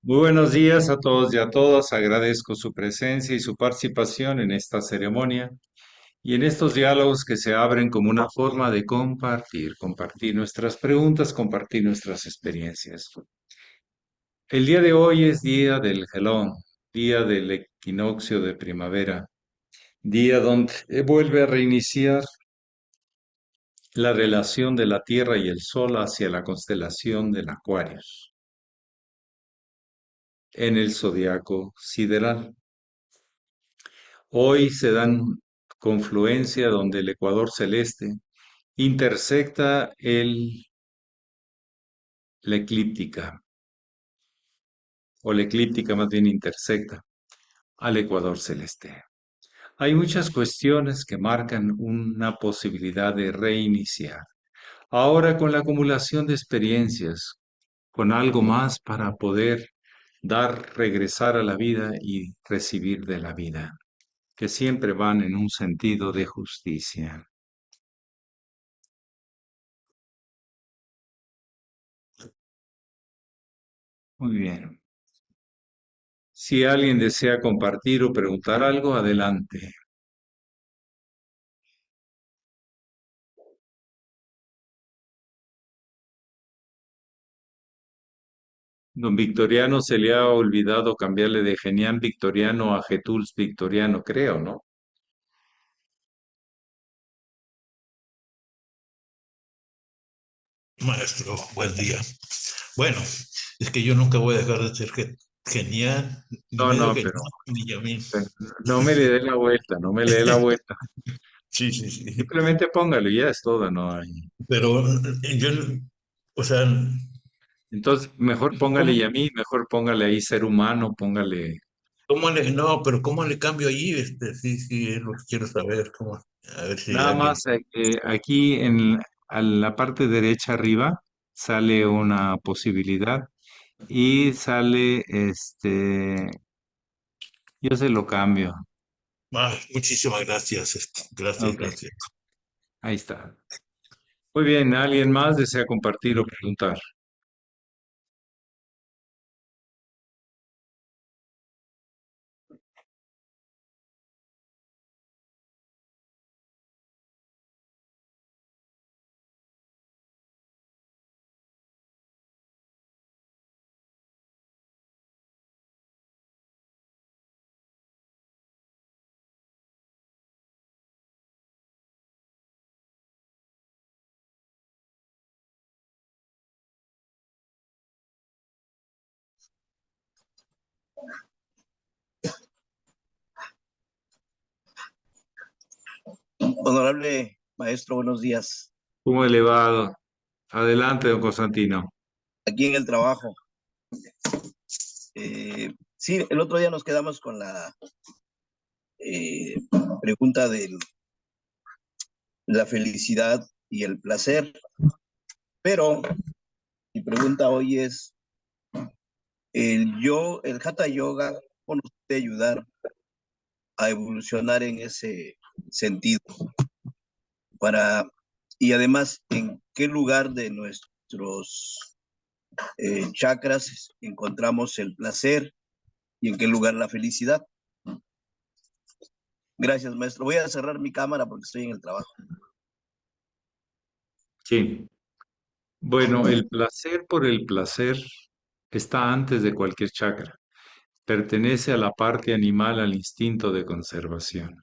Muy buenos días a todos y a todas. Agradezco su presencia y su participación en esta ceremonia y en estos diálogos que se abren como una forma de compartir nuestras preguntas, compartir nuestras experiencias. El día de hoy es día del gelón, día del equinoccio de primavera, día donde vuelve a reiniciar la relación de la Tierra y el Sol hacia la constelación del Acuarios en el zodiaco sideral. Hoy se dan confluencia donde el ecuador celeste intersecta la eclíptica, o la eclíptica más bien intersecta al ecuador celeste. Hay muchas cuestiones que marcan una posibilidad de reiniciar. Ahora con la acumulación de experiencias, con algo más para poder regresar a la vida y recibir de la vida, que siempre van en un sentido de justicia. Muy bien. Si alguien desea compartir o preguntar algo, adelante. Don Victoriano se le ha olvidado cambiarle de Genián Victoriano a Getuls Victoriano, creo, ¿no? Maestro, buen día. Bueno, es que yo nunca voy a dejar de ser genial, ni No, medio no, genial, pero ni Yamín. no me le dé la vuelta, no me le dé la vuelta. Sí, sí, sí. Simplemente póngalo y ya es todo, no hay. Pero yo, o sea, Entonces, mejor póngale y ¿cómo, a mí, mejor póngale ahí ser humano, póngale. no, pero ¿cómo le cambio allí? Sí, sí, es lo que quiero saber. A ver si Nada alguien. más aquí a la parte derecha arriba sale una posibilidad y sale yo se lo cambio. Muchísimas gracias. Gracias, Ok, gracias. ahí está. Muy bien, ¿alguien más desea compartir o preguntar? Honorable maestro, buenos días. ¿Cómo elevado? Adelante, don Constantino. Aquí en el trabajo. Sí, el otro día nos quedamos con la eh, pregunta de la felicidad y el placer, pero mi pregunta hoy es, el Hatha Yoga, ¿cómo nos puede ayudar a evolucionar en ese sentido? Para, y además, ¿en qué lugar de nuestros chakras encontramos el placer y en qué lugar la felicidad? Gracias, maestro. Voy a cerrar mi cámara porque estoy en el trabajo. Sí. Bueno, el placer por el placer está antes de cualquier chakra. Pertenece a la parte animal, al instinto de conservación.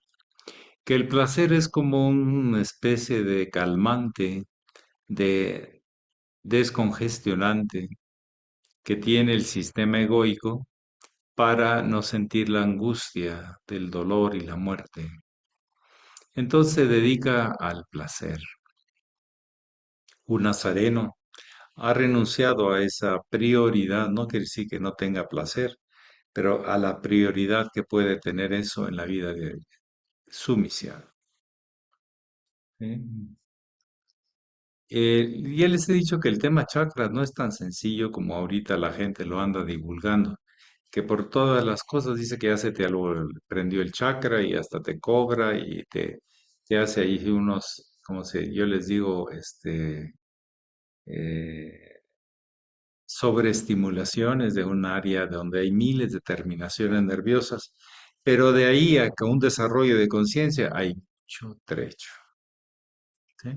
Que el placer es como una especie de calmante, de descongestionante que tiene el sistema egoico para no sentir la angustia del dolor y la muerte. Entonces se dedica al placer. Un nazareno ha renunciado a esa prioridad, no quiere decir que no tenga placer, pero a la prioridad que puede tener eso en la vida de su misión. ¿Sí? Ya les he dicho que el tema chakras no es tan sencillo como ahorita la gente lo anda divulgando, que por todas las cosas dice que ya se te prendió el chakra y hasta te cobra y te hace ahí unos, como se, yo les digo, eh, sobreestimulaciones de un área donde hay miles de terminaciones nerviosas, pero de ahí a que un desarrollo de conciencia hay mucho trecho. ¿Sí?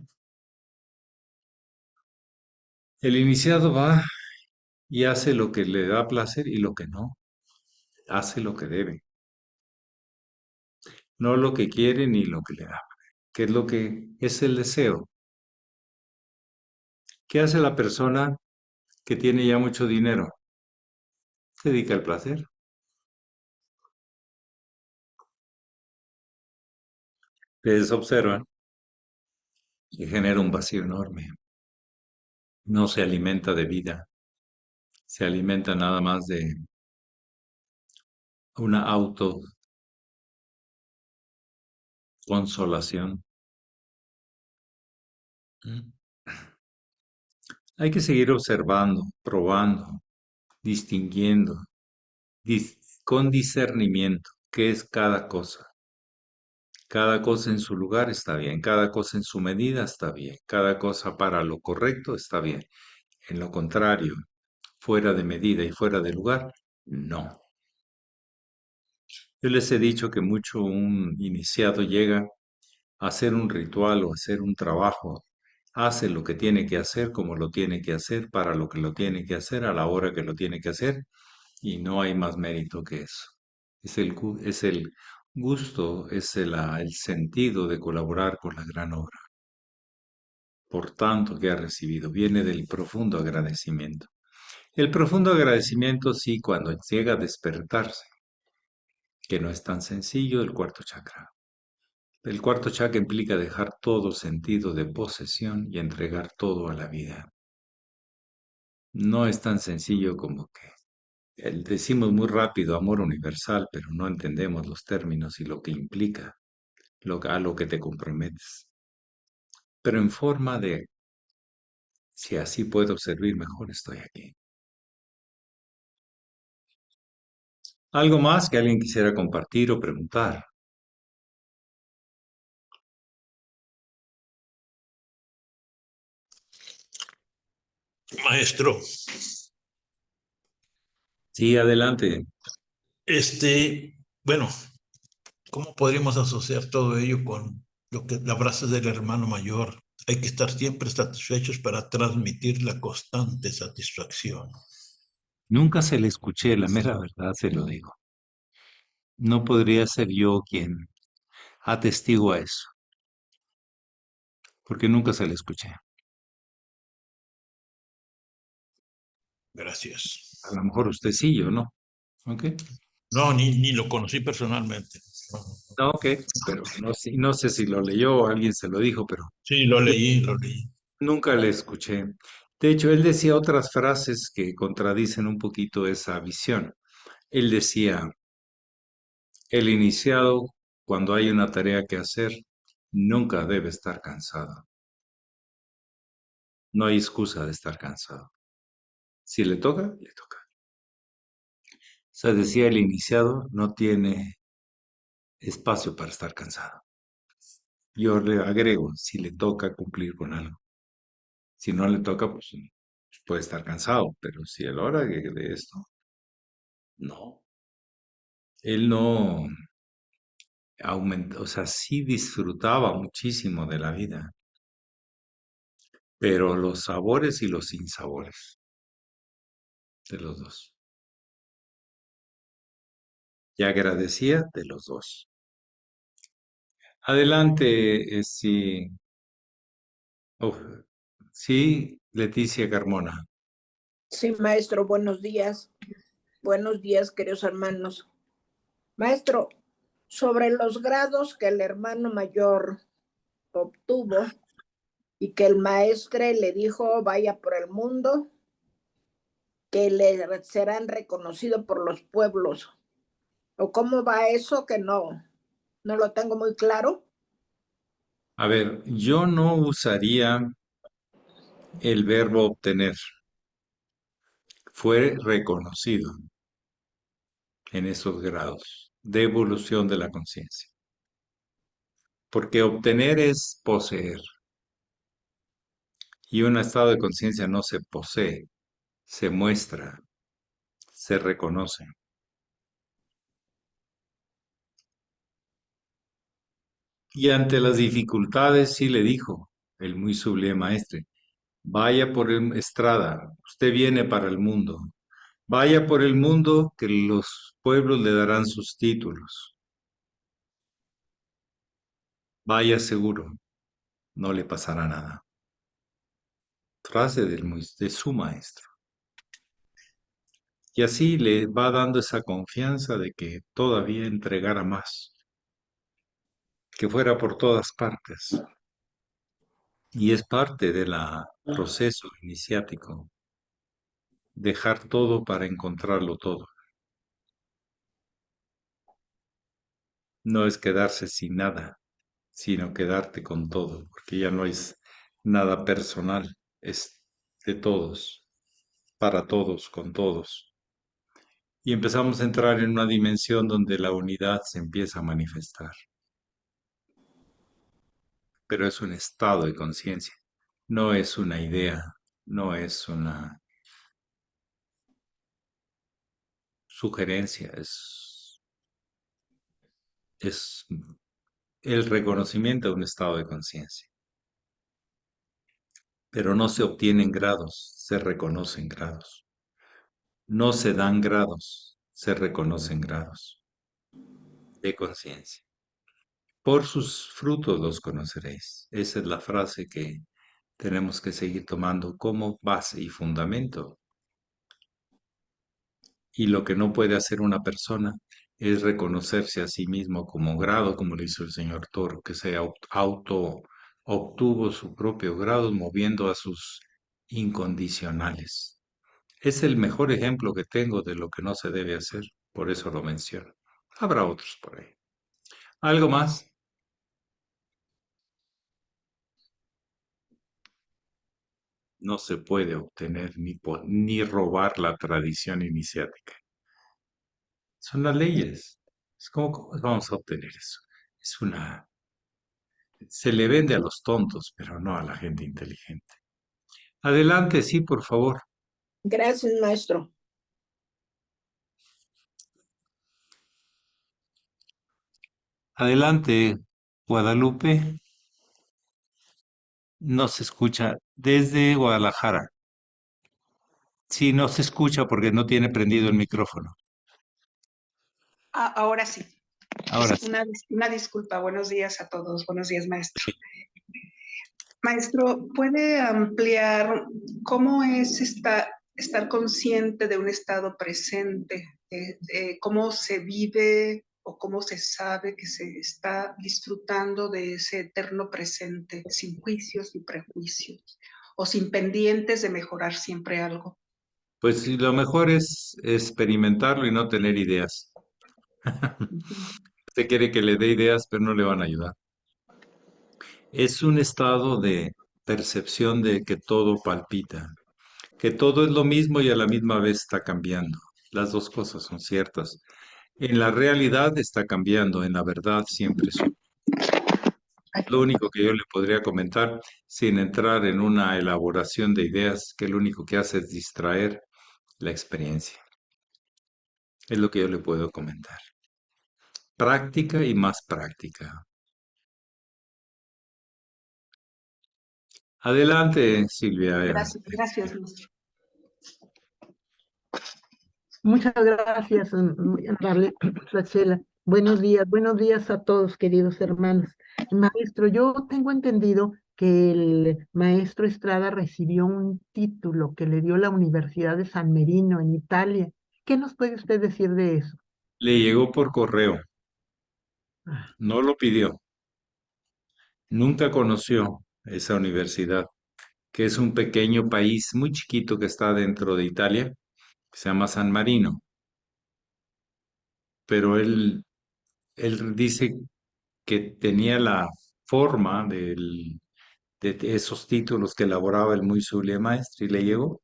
El iniciado va y hace lo que le da placer y lo que no, hace lo que debe, no lo que quiere ni lo que le da, que es lo que es el deseo. ¿Qué hace la persona que tiene ya mucho dinero? Se dedica al placer. Ustedes observan que genera un vacío enorme. No se alimenta de vida, se alimenta nada más de una autoconsolación. ¿Mm? Hay que seguir observando, probando, distinguiendo, con discernimiento, qué es cada cosa. Cada cosa en su lugar está bien, cada cosa en su medida está bien, cada cosa para lo correcto está bien. En lo contrario, fuera de medida y fuera de lugar, no. Yo les he dicho que mucho un iniciado llega a hacer un ritual o a hacer un trabajo, hace lo que tiene que hacer como lo tiene que hacer, para lo que lo tiene que hacer, a la hora que lo tiene que hacer, y no hay más mérito que eso. Es el gusto, es el sentido de colaborar con la gran obra. Por tanto que ha recibido, viene del profundo agradecimiento. El profundo agradecimiento, sí, cuando llega a despertarse, que no es tan sencillo el cuarto chakra. El cuarto chakra implica dejar todo sentido de posesión y entregar todo a la vida. No es tan sencillo como que decimos muy rápido amor universal, pero no entendemos los términos y lo que implica, a lo que te comprometes. Pero en forma de, si así puedo servir mejor, estoy aquí. ¿Algo más que alguien quisiera compartir o preguntar? Maestro, Sí, adelante. bueno, ¿cómo podríamos asociar todo ello con lo que la frase del hermano mayor? Hay que estar siempre satisfechos para transmitir la constante satisfacción. Nunca se le escuché, la mera verdad se lo digo. No podría ser yo quien atestigua eso, porque nunca se le escuché. Gracias. A lo mejor usted sí, yo no. ¿Ok? No, ni lo conocí personalmente. No, ok, pero no, no sé si lo leyó o alguien se lo dijo, pero Sí, lo leí, lo leí. nunca le escuché. De hecho, él decía otras frases que contradicen un poquito esa visión. Él decía, el iniciado, cuando hay una tarea que hacer, nunca debe estar cansado. No hay excusa de estar cansado. Si le toca, le toca. O sea, decía el iniciado, no tiene espacio para estar cansado. Yo le agrego, si le toca cumplir con algo. Si no le toca, pues puede estar cansado, pero si a la hora de esto, no. Él no aumentó, o sea, sí disfrutaba muchísimo de la vida, pero los sabores y los sinsabores de los dos. Y agradecía de los dos. Adelante, sí, oh, sí, Leticia Carmona. Sí, maestro, buenos días. Buenos días, queridos hermanos. Maestro, sobre los grados que el hermano mayor obtuvo y que el maestre le dijo vaya por el mundo, que le serán reconocidos por los pueblos. ¿O cómo va eso que no lo tengo muy claro? A ver, yo no usaría el verbo obtener. Fue reconocido en esos grados de evolución de la conciencia. Porque obtener es poseer y un estado de conciencia no se posee, se muestra, se reconoce. Y ante las dificultades sí le dijo el muy sublime maestre, vaya por el estrada, usted viene para el mundo. Vaya por el mundo que los pueblos le darán sus títulos. Vaya seguro, no le pasará nada. Frase de su maestro. Y así le va dando esa confianza de que todavía entregara más, que fuera por todas partes. Y es parte del proceso iniciático, dejar todo para encontrarlo todo. No es quedarse sin nada, sino quedarte con todo, porque ya no es nada personal, es de todos, para todos, con todos. Y empezamos a entrar en una dimensión donde la unidad se empieza a manifestar, pero es un estado de conciencia, no es una idea, no es una sugerencia, es el reconocimiento de un estado de conciencia. Pero no se obtienen grados, se reconocen grados. No se dan grados, se reconocen grados de conciencia. Por sus frutos los conoceréis. Esa es la frase que tenemos que seguir tomando como base y fundamento. Y lo que no puede hacer una persona es reconocerse a sí mismo como grado, como lo hizo el señor Toro, que se auto obtuvo su propio grado moviendo a sus incondicionales. Es el mejor ejemplo que tengo de lo que no se debe hacer, por eso lo menciono. Habrá otros por ahí. ¿Algo más? No se puede obtener ni robar la tradición iniciática. Son las leyes. ¿Cómo vamos a obtener eso? Es una... Se le vende a los tontos, pero no a la gente inteligente. Adelante, sí, por favor. Gracias, maestro. Adelante, Guadalupe. No se escucha desde Guadalajara. Sí, no se escucha porque no tiene prendido el micrófono. Ahora sí. Ahora sí. Una disculpa. Buenos días a todos. Buenos días, maestro. Maestro, ¿puede ampliar cómo es estar consciente de un estado presente? ¿Cómo se vive o cómo se sabe que se está disfrutando de ese eterno presente, sin juicios y prejuicios, o sin pendientes de mejorar siempre algo? Pues sí, lo mejor es experimentarlo y no tener ideas. Usted quiere que le dé ideas, pero no le van a ayudar. Es un estado de percepción de que todo palpita, que todo es lo mismo y a la misma vez está cambiando. Las dos cosas son ciertas. En la realidad está cambiando, en la verdad siempre es lo único que yo le podría comentar, sin entrar en una elaboración de ideas, que lo único que hace es distraer la experiencia. Es lo que yo le puedo comentar. Práctica y más práctica. Adelante, Silvia. Gracias, maestro. Muchas gracias, muy amable, Rachela. Buenos días a todos, queridos hermanos. Maestro, yo tengo entendido que el maestro Estrada recibió un título que le dio la Universidad de San Marino en Italia. ¿Qué nos puede usted decir de eso? Le llegó por correo, Ah, no lo pidió, nunca conoció esa universidad, que es un pequeño país muy chiquito que está dentro de Italia, que se llama San Marino, pero él dice que tenía la forma de esos títulos que elaboraba el muy sublime maestro y le llegó,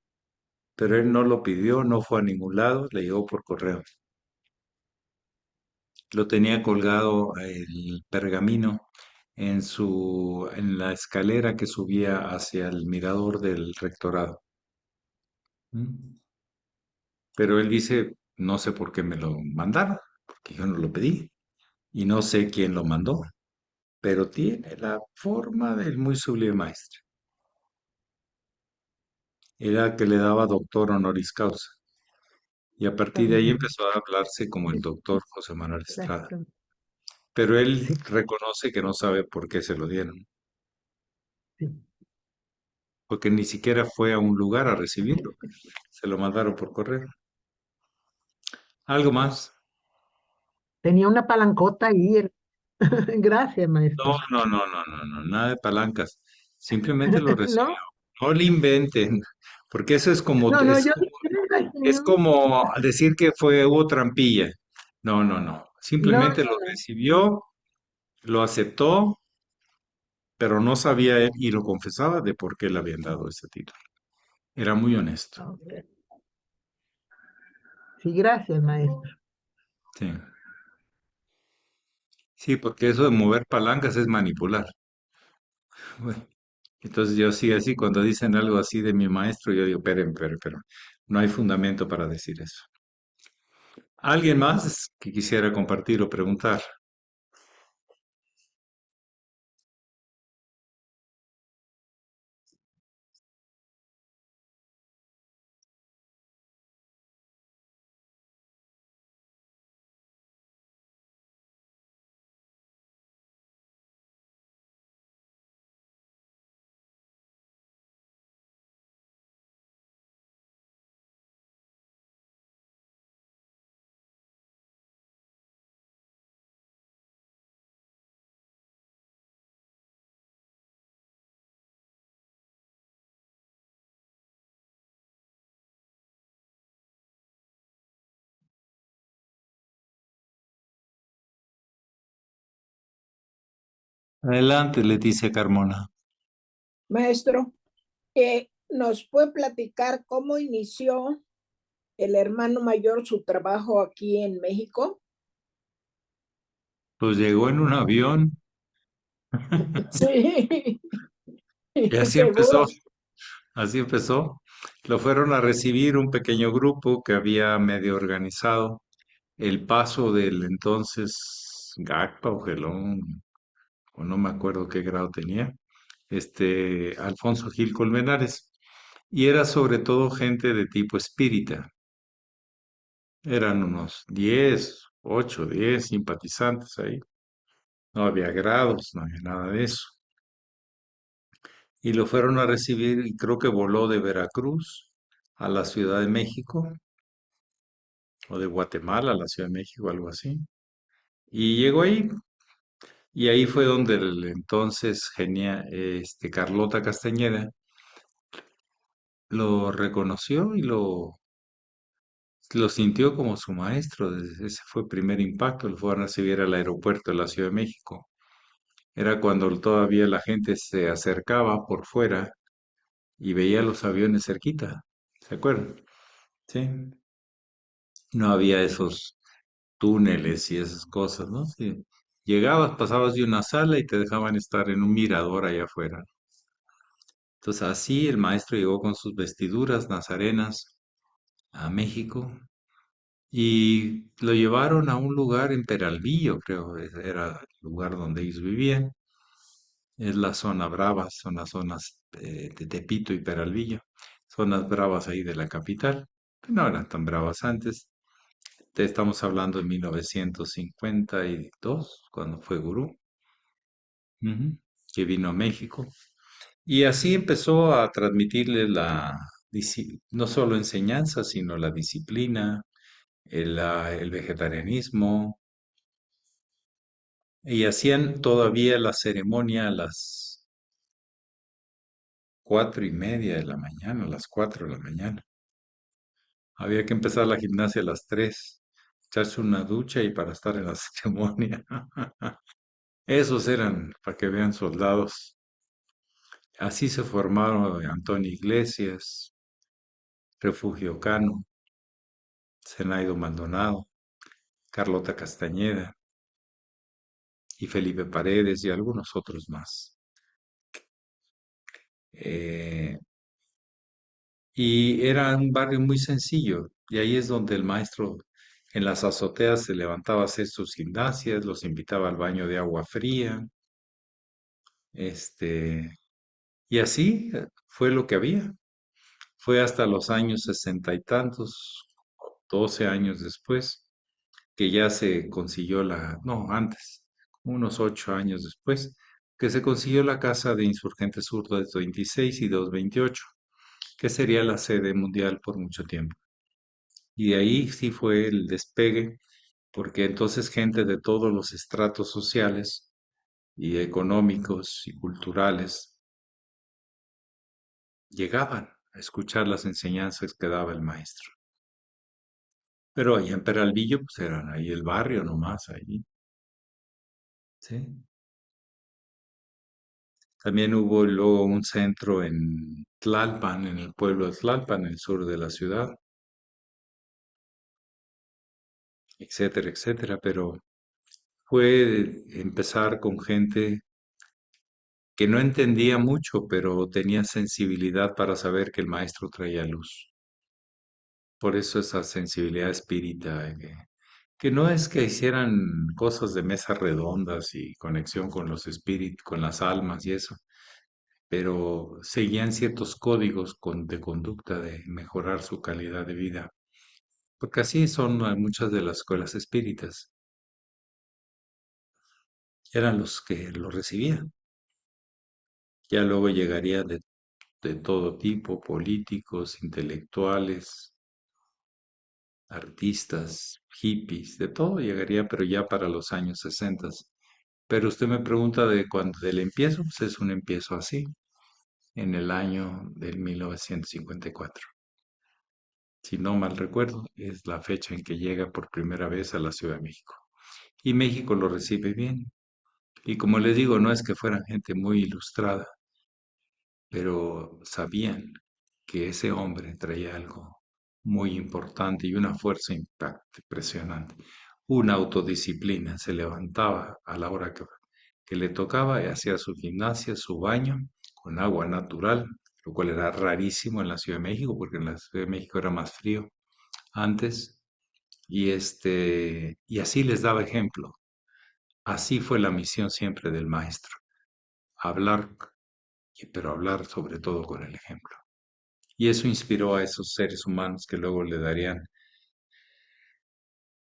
pero él no lo pidió, no fue a ningún lado, le llegó por correo. Lo tenía colgado el pergamino en la escalera que subía hacia el mirador del rectorado. ¿Mm? Pero él dice, no sé por qué me lo mandaron, porque yo no lo pedí y no sé quién lo mandó, pero tiene la forma del muy sublime maestro. Era que le daba doctor honoris causa. Y a partir de ahí También, empezó a hablarse como el doctor José Manuel Estrada. exacto. Pero él Sí, reconoce que no sabe por qué se lo dieron, sí. porque ni siquiera fue a un lugar a recibirlo, se lo mandaron por correo. ¿Algo más? Tenía una palancota ahí. Gracias, No, maestro. no, no, no, no, no, nada de palancas. Simplemente lo recibió. ¿No? No le inventen, porque eso No, no, yo me es imagino. como decir que hubo trampilla. No, no, no. No, Simplemente lo no, recibió, lo aceptó, pero no sabía él y lo confesaba de por qué le habían dado ese título. Era muy honesto. no. Ok. Sí, gracias, maestro. Sí. Sí, porque eso de mover palancas es manipular. Bueno, entonces yo sí, así cuando dicen algo así de mi maestro, yo digo, pero, no hay fundamento para decir eso. ¿Alguien más que quisiera compartir o preguntar? Adelante, Leticia Carmona. Maestro, ¿nos puede platicar cómo inició el hermano mayor su trabajo aquí en México? Pues llegó en un avión Sí, y así empezó, seguro. así empezó. Lo fueron a recibir un pequeño grupo que había medio organizado el paso del entonces GACPA o Gelón, o no me acuerdo qué grado tenía, Alfonso Gil Colmenares. Y era sobre todo gente de tipo espírita. Eran unos 10, 8, 10 simpatizantes ahí. No había grados, no había nada de eso. Y lo fueron a recibir y creo que voló de Veracruz a la Ciudad de México o de Guatemala a la Ciudad de México, algo así. Y llegó ahí y ahí fue donde el entonces Carlota Castañeda lo reconoció y lo sintió como su maestro. Ese fue el primer impacto. Lo fueron a recibir al aeropuerto de la Ciudad de México. Era cuando todavía la gente se acercaba por fuera y veía los aviones cerquita. ¿Se acuerdan? Sí. No había esos túneles y esas cosas, ¿no? Sí. Llegabas, pasabas de una sala y te dejaban estar en un mirador allá afuera. Entonces así el maestro llegó con sus vestiduras nazarenas a México y lo llevaron a un lugar en Peralvillo, creo, era el lugar donde ellos vivían. Es la zona brava, son las zonas de Tepito y Peralvillo, zonas bravas ahí de la capital. No eran tan bravas antes. Te estamos hablando de 1952, cuando fue gurú, ujú, que vino a México. Y así empezó a transmitirle no solo enseñanza, sino la disciplina, el vegetarianismo. Y hacían todavía la ceremonia a las 4:30 de la mañana, a las 4 de la mañana. Había que empezar la gimnasia a las 3, echarse una ducha y para estar en la ceremonia. Esos eran, para que vean, soldados. Así se formaron Antonio Iglesias, Refugio Cano, Zenaido Maldonado, Carlota Castañeda y Felipe Paredes y algunos otros más. Eh, Y era un barrio muy sencillo, y ahí es donde el maestro en las azoteas se levantaba a hacer sus gimnasias, los invitaba al baño de agua fría, este, y así fue lo que había. Fue hasta los años sesenta y tantos, 12 años después, que ya se consiguió no, antes, unos 8 años después, que se consiguió la casa de Insurgentes Sur 226 y 228, que sería la sede mundial por mucho tiempo. Y de ahí sí fue el despegue, porque entonces gente de todos los estratos sociales y económicos y culturales llegaban a escuchar las enseñanzas que daba el maestro. Pero allá en Peralvillo, pues eran ahí el barrio nomás, ahí, ¿sí? También hubo luego un centro en Tlalpan, en el pueblo de Tlalpan, en el sur de la ciudad, etcétera, etcétera. Pero fue empezar con gente que no entendía mucho, pero tenía sensibilidad para saber que el maestro traía luz. Por eso esa sensibilidad espírita, que no es que hicieran cosas de mesas redondas y conexión con los espíritus, con las almas y eso, pero seguían ciertos códigos de conducta de mejorar su calidad de vida, porque así son muchas de las escuelas espíritas, eran los que lo recibían. Ya luego llegaría de todo tipo, políticos, intelectuales, artistas, hippies, de todo llegaría, pero ya para los años 60. Pero usted me pregunta de cuándo, del empiezo, pues es un empiezo así, en el año del 1954. Si no mal recuerdo, es la fecha en que llega por primera vez a la Ciudad de México. Y México lo recibe bien. Y como les digo, no es que fueran gente muy ilustrada, pero sabían que ese hombre traía algo muy importante y una fuerza impresionante, una autodisciplina. Se levantaba a la hora que le tocaba y hacía su gimnasia, su baño con agua natural, lo cual era rarísimo en la Ciudad de México, porque en la Ciudad de México era más frío antes, y así les daba ejemplo. Así fue la misión siempre del maestro, hablar, pero hablar sobre todo con el ejemplo. Y eso inspiró a esos seres humanos que luego le darían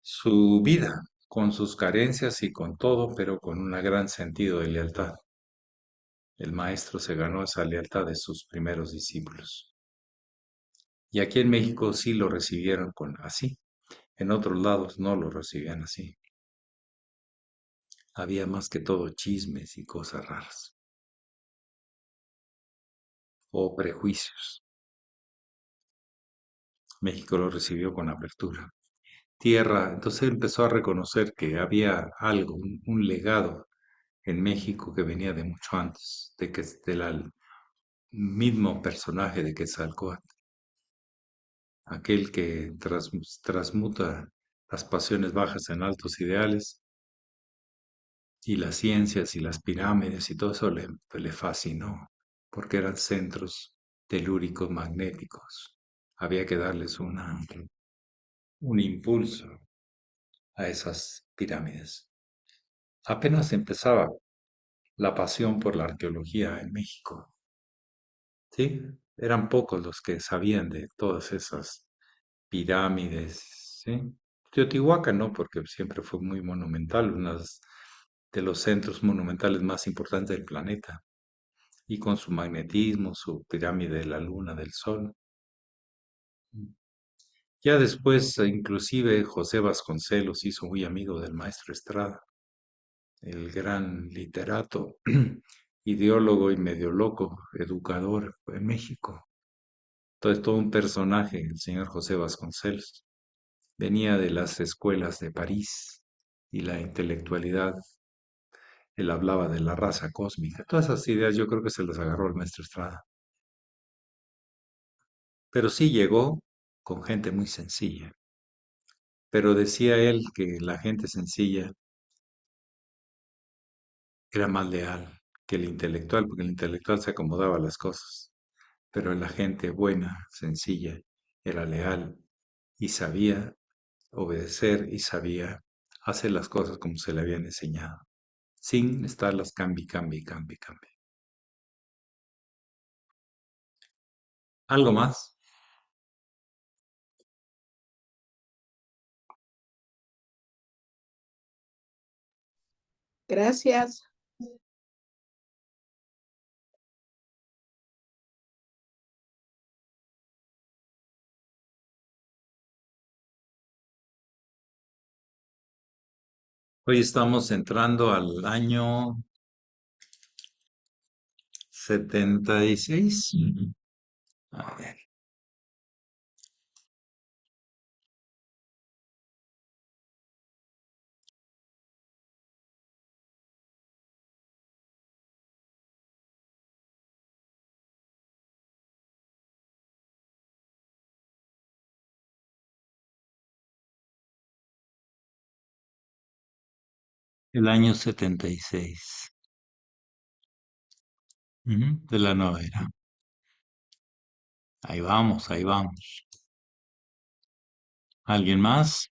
su vida, con sus carencias y con todo, pero con un gran sentido de lealtad. El maestro se ganó esa lealtad de sus primeros discípulos. Y aquí en México sí lo recibieron así. En otros lados no lo recibían así. Había más que todo chismes y cosas raras. O prejuicios. México lo recibió con apertura. Tierra, entonces empezó a reconocer que había algo, un legado en México que venía de mucho antes, del mismo personaje de Quetzalcóatl, aquel que transmuta las pasiones bajas en altos ideales, y las ciencias y las pirámides y todo eso le fascinó, porque eran centros telúricos magnéticos. Había que darles un impulso a esas pirámides. Apenas empezaba la pasión por la arqueología en México. Sí, eran pocos los que sabían de todas esas pirámides, ¿sí? Teotihuacán no, porque siempre fue muy monumental, uno de los centros monumentales más importantes del planeta, y con su magnetismo, su pirámide de la luna, del sol. Ya después, inclusive, José Vasconcelos hizo muy amigo del maestro Estrada, el gran literato, ideólogo y medio loco, educador en México. Entonces, todo un personaje, el señor José Vasconcelos. Venía de las escuelas de París y la intelectualidad. Él hablaba de la raza cósmica. Todas esas ideas yo creo que se las agarró el maestro Estrada. Pero sí llegó con gente muy sencilla. Pero decía él que la gente sencilla era más leal que el intelectual, porque el intelectual se acomodaba a las cosas. pero la gente buena, sencilla, era leal y sabía obedecer y sabía hacer las cosas como se le habían enseñado, sin estarlas cambi, cambi, cambi, cambi. ¿Algo más? Gracias. Hoy estamos entrando al año 76. A ver, el año 76. De la nueva era. Ahí vamos, ahí vamos. ¿Alguien más?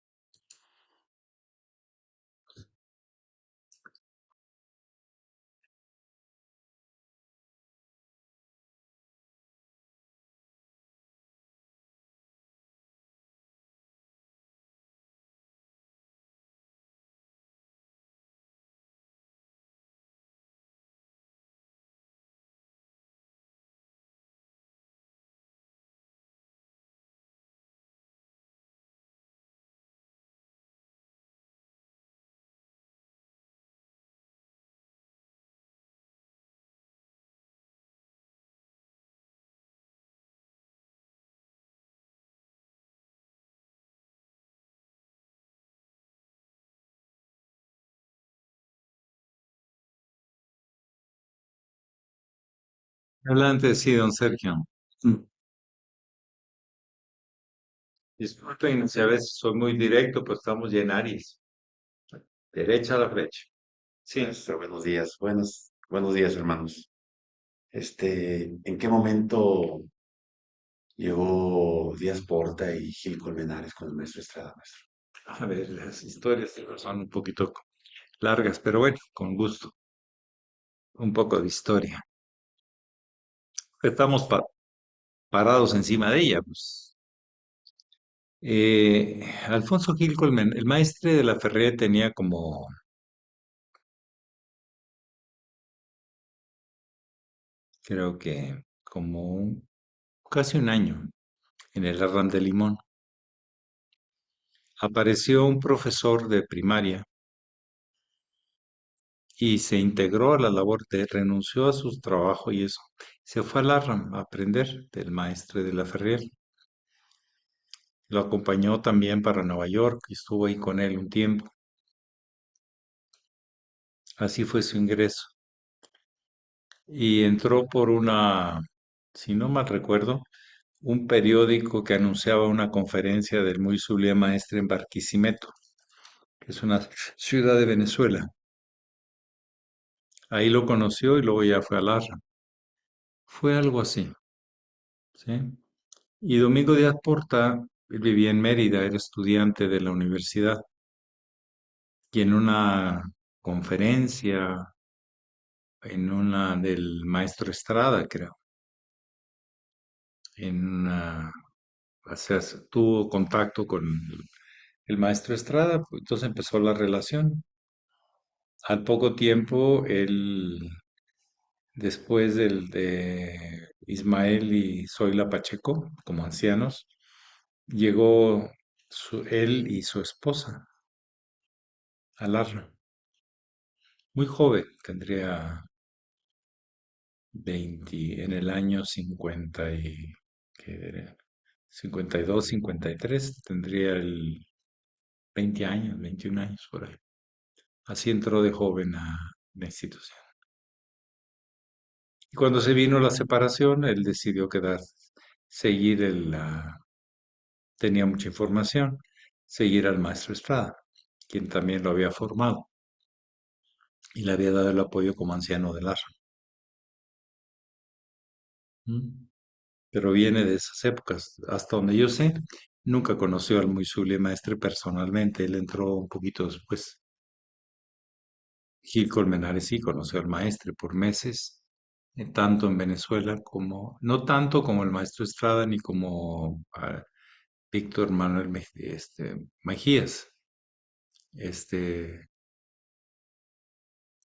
Adelante, sí, don Sergio. Mm. Disculpen si a veces soy muy directo, pues estamos ya en Aries. Derecha a la flecha. Sí. Buenos días, buenos días, hermanos. ¿En qué momento llegó Díaz Porta y Gil Colmenares con el maestro Estrada, maestro? A ver, las historias son un poquito largas, pero bueno, con gusto. Un poco de historia. Estamos parados encima de ella, pues. Alfonso Gil Colmen, el maestre de la Ferrer tenía como, creo que, casi un año en el Arran de Limón. Apareció un profesor de primaria y se integró a la labor renunció a su trabajo y eso. Se fue al Arran a aprender del maestre de la Ferrer. Lo acompañó también para Nueva York y estuvo ahí con él un tiempo. Así fue su ingreso. Y entró por si no mal recuerdo, un periódico que anunciaba una conferencia del muy sublime maestre en Barquisimeto, que es una ciudad de Venezuela. Ahí lo conoció y luego ya fue a Larra. Fue algo así, ¿sí? Y Domingo Díaz Porta, él vivía en Mérida, era estudiante de la universidad, y en una conferencia, en una del maestro Estrada, creo, en una, o sea, tuvo contacto con el maestro Estrada, pues, entonces empezó la relación. Al poco tiempo, después de Ismael y Zoila Pacheco, como ancianos, llegó él y su esposa a Larra. Muy joven, tendría 20, en el año 50 ¿qué era? 52, 53, tendría 20 años, 21 años por ahí. Así entró de joven a la institución. Y cuando se vino la separación, él decidió seguir tenía mucha información, seguir al maestro Estrada, quien también lo había formado y le había dado el apoyo como anciano del ARA. ¿Mm? pero viene de esas épocas. Hasta donde yo sé, nunca conoció al muy sublime maestre personalmente, él entró un poquito después. Gil Colmenares sí conoció al maestre por meses, tanto en Venezuela como, no tanto como el maestro Estrada ni como Víctor Manuel Mejías, este,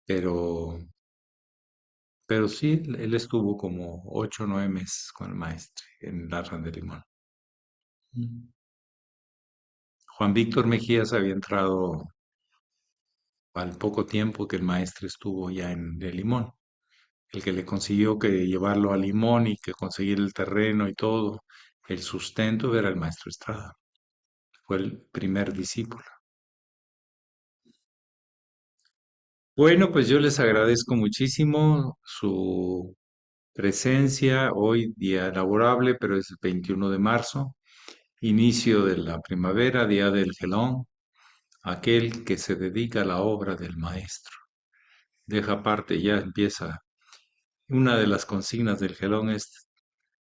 pero, pero sí, él estuvo como 8 o 9 meses con el maestre en Larran de Limón. Juan Víctor Mejías había entrado al poco tiempo que el maestre estuvo ya en el Limón. El que le consiguió que llevarlo a Limón y que conseguir el terreno y todo, el sustento era el maestro Estrada. Fue el primer discípulo. Bueno, pues yo les agradezco muchísimo su presencia hoy, día laborable, pero es el 21 de marzo, inicio de la primavera, día del gelón, aquel que se dedica a la obra del maestro. Deja aparte, ya empieza. Una de las consignas del gelón es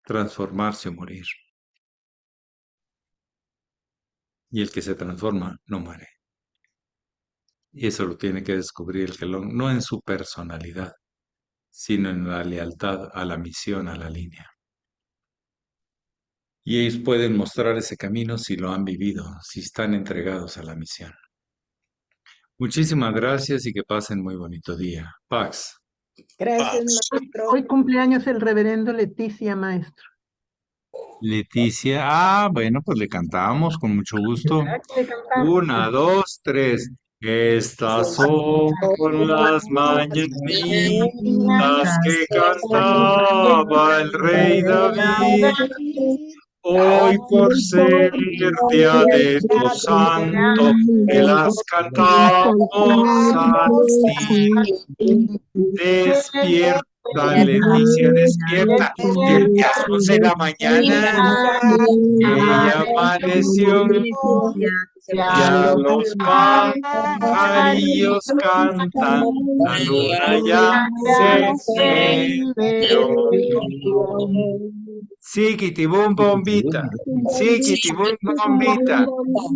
transformarse o morir. Y el que se transforma no muere. Y eso lo tiene que descubrir el gelón, no en su personalidad, sino en la lealtad a la misión, a la línea. Y ellos pueden mostrar ese camino si lo han vivido, si están entregados a la misión. Muchísimas gracias y que pasen muy bonito día. Pax. Gracias, Hoy maestro. cumpleaños el reverendo Leticia, maestro. Leticia. Bueno, pues le cantamos con mucho gusto. ¿Verdad que le cantamos? 1, 2, 3. Estas son las mañanitas que cantaba el rey David. Hoy por ser día de tu santo, que las cantamos a ti. Despierta, Leticia, despierta. Ya es 11 de la mañana. Ella amaneció. Ya los pajarillos cantan, la luna ya se metió. Sí, kitibum bombita, sí, kitibum bombita.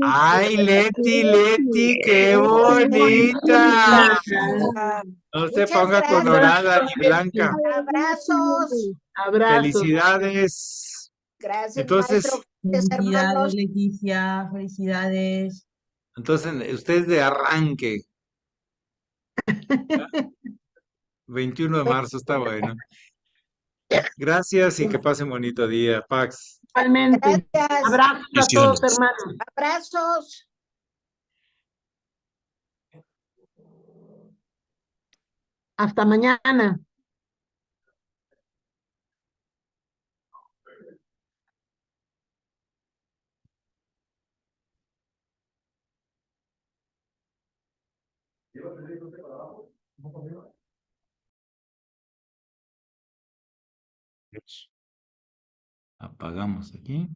Ay, Leti, Leti, qué bonita. No se Muchas ponga gracias. colorada ni blanca. Abrazos. Abrazos. Felicidades. Gracias, Entonces, maestro. Gracias, hermanos. Leticia, felicidades. ustedes de arranque. 21 de marzo, está bueno. Gracias y que pasen bonito día. Pax. Igualmente. Gracias. Abrazos a todos, hermanos. Abrazos. Hasta mañana. Apagamos aquí.